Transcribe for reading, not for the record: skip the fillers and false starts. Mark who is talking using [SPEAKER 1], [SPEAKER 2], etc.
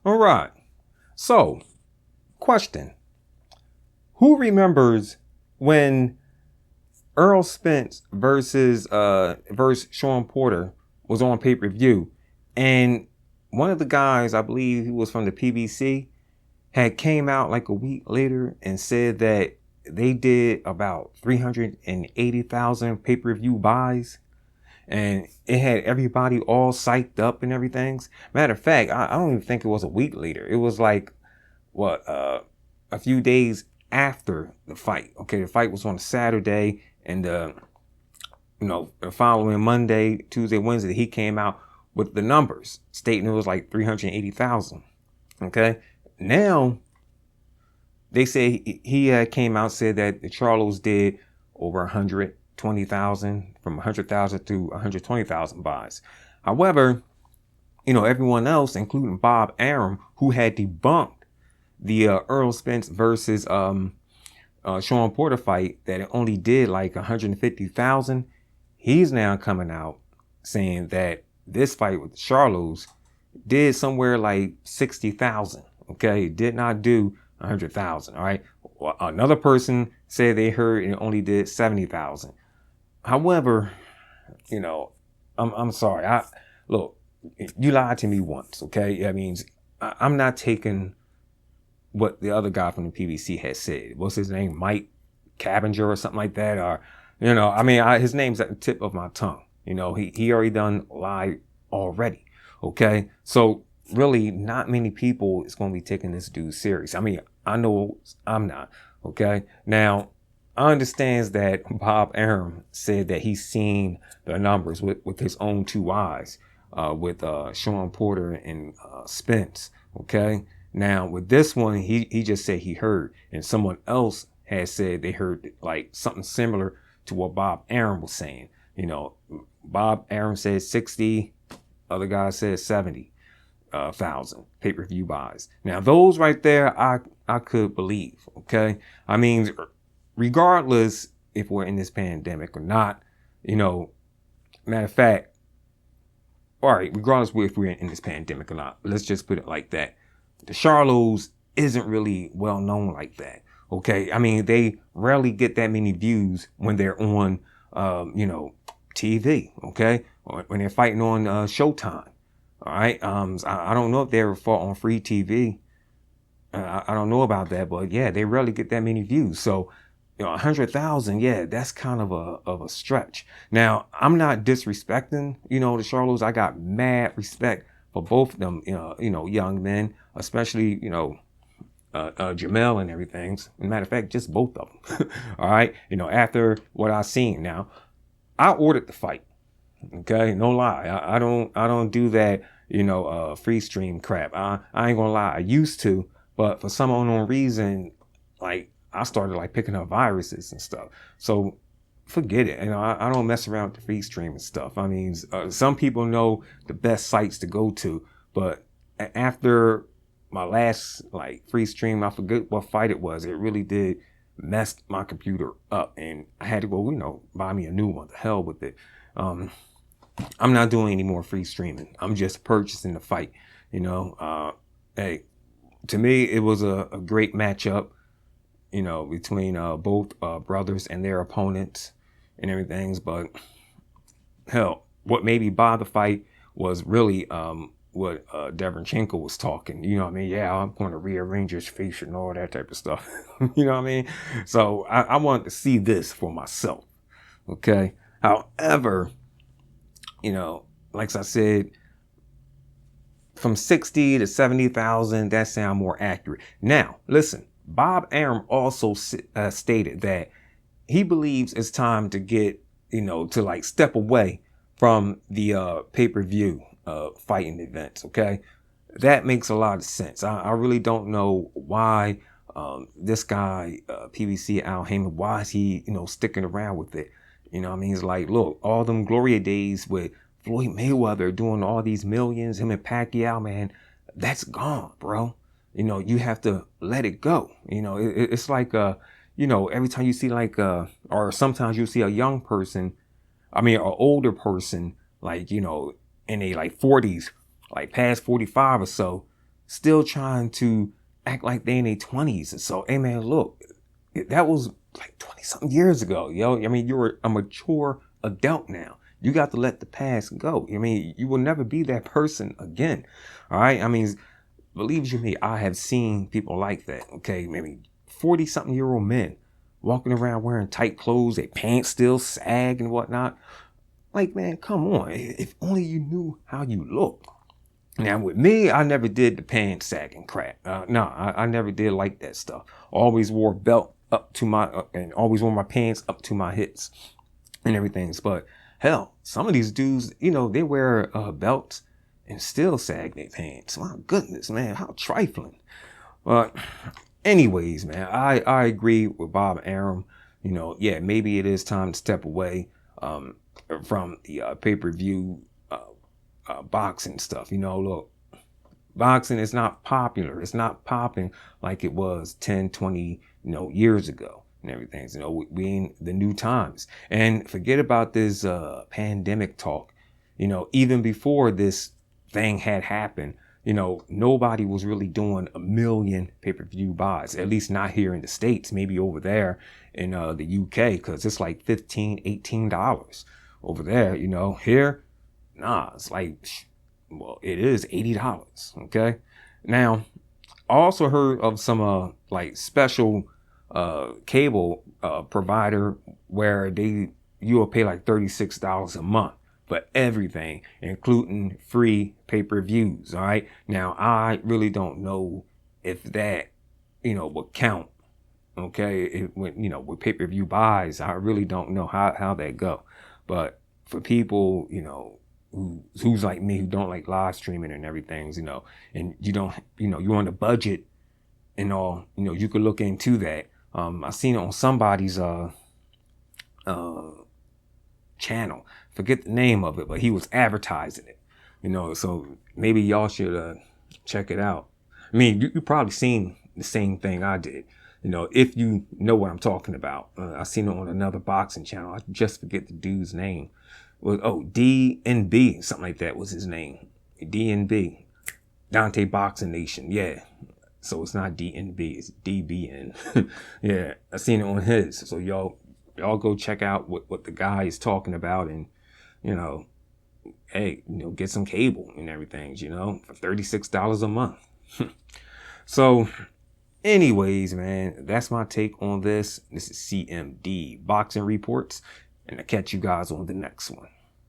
[SPEAKER 1] All right. So, question. Who remembers when Earl Spence versus Sean Porter was on pay-per-view, and one of the guys, I believe he was from the PBC, had came out like a week later and said that they did about 380,000 pay-per-view buys, and it had everybody all psyched up and everything. Matter of fact, I don't even think it was a week later. It was like a few days after the fight. Okay, the fight was on a Saturday, and the following Monday, Tuesday, Wednesday, he came out with the numbers stating it was like 380,000. Okay, now they say he came out, said that the Charlos did over 120,000, from 100,000 to 120,000 buys. However, everyone else, including Bob Arum, who had debunked the Earl Spence versus Sean Porter fight, that it only did like 150,000. He's now coming out saying that this fight with the Charlos did somewhere like 60,000. Okay, it did not do 100,000. All right. Well, another person said they heard it only did 70,000. However, I'm sorry. Look, you lied to me once. Okay, that means I'm not taking what the other guy from the PBC had said. What's his name? Mike Cabinger or something like that. Or, his name's at the tip of my tongue. He already done lied already. Okay. So really not many people is going to be taking this dude serious. I mean, I know I'm not. Okay. Now, I understand that Bob Arum said that he's seen the numbers with his own two eyes, with Sean Porter and Spence. Okay. Now, with this one, he just said he heard, and someone else had said they heard like something similar to what Bob Arum was saying. Bob Arum said 60, other guy said 70,000 pay-per-view buys. Now, those right there, I could believe. Okay, I mean, regardless if we're in this pandemic or not, matter of fact, all right, regardless if we're in this pandemic or not, let's just put it like that. The Charlos isn't really well known like that. Okay, I mean, they rarely get that many views when they're on, TV. Okay, or when they're fighting on Showtime. All right, I don't know if they ever fought on free TV. I don't know about that, but yeah, they rarely get that many views. So, 100,000, yeah, that's kind of a stretch. Now, I'm not disrespecting, the Charlos. I got mad respect for both of them, young men, especially, Jamel and everything. As a matter of fact, just both of them. All right. After what I seen. Now, I ordered the fight. Okay. No lie. I don't do that, free stream crap. I ain't gonna lie. I used to, but for some unknown reason, like, I started like picking up viruses and stuff. So forget it. I don't mess around with the free stream and stuff. I mean, some people know the best sites to go to, but after my last like free stream, I forget what fight it was. It really did mess my computer up, and I had to go, buy me a new one. The hell with it. I'm not doing any more free streaming. I'm just purchasing the fight. Hey, to me, it was a great matchup. Between both brothers and their opponents and everything. But hell, what made me buy the fight was really what Devenchenko was talking. Yeah, I'm going to rearrange his face and all that type of stuff. You know what I mean? So I wanted to see this for myself. Okay. However, like I said, from 60 to 70,000, that sound more accurate. Now, listen. Bob Arum also stated that he believes it's time to get, to like step away from the pay-per-view fighting events. Okay. That makes a lot of sense. I really don't know why this guy, PBC Al Heyman, why is he, sticking around with it? It's like, look, all them Gloria days with Floyd Mayweather doing all these millions, him and Pacquiao, man, that's gone, bro. You have to let it go. It's like, every time you see like, or sometimes you see a young person, an older person, like, in a like 40s, like past 45 or so, still trying to act like they in their 20s. And so, hey man, look, that was like 20 something years ago, yo. I mean, you're a mature adult now. You got to let the past go. I mean, you will never be that person again. All right. I mean, believe you me, I have seen people like that. Okay. Maybe 40 something year old men walking around wearing tight clothes, their pants still sag and whatnot. Like, man, come on. If only you knew how you look. Now, with me, I never did the pants sagging crap. No, I never did like that stuff. Always wore a belt up to and always wore my pants up to my hips and everything. But hell, some of these dudes, they wear belts and still sag their pants. My goodness, man, how trifling. But anyways, man, I agree with Bob Arum. Yeah, maybe it is time to step away from the pay-per-view boxing stuff. Look, boxing is not popular. It's not popping like it was 10, 20, years ago and everything. We in the new times. And forget about this pandemic talk. Even before this thing had happened, nobody was really doing a million pay-per-view buys, at least not here in the States, maybe over there in the UK, because it's like $15, $18 over there, here. Nah, it's like, well, it is $80. Okay. Now, I also heard of some like special cable provider where you will pay like $36 a month for everything, including free pay-per-views. All right. Now, I really don't know if that, would count. Okay. With pay-per-view buys, I really don't know how that go. But for people, who's like me, who don't like live streaming and everything, and you don't, you're on a budget and all, you could look into that. I seen it on somebody's channel. Forget the name of it, but he was advertising it, so maybe y'all should check it out. I mean, you probably seen the same thing I did, if you know what I'm talking about. I seen it on another boxing channel. I just forget the dude's name. Well, DNB, something like that was his name. DNB, Dante Boxing Nation. Yeah. So it's not DNB, it's DBN. Yeah, I seen it on his. So y'all go check out what the guy is talking about, and hey, get some cable and everything, for $36 a month. So anyways, man, that's my take on this. This is CMD Boxing Reports, and I'll catch you guys on the next one.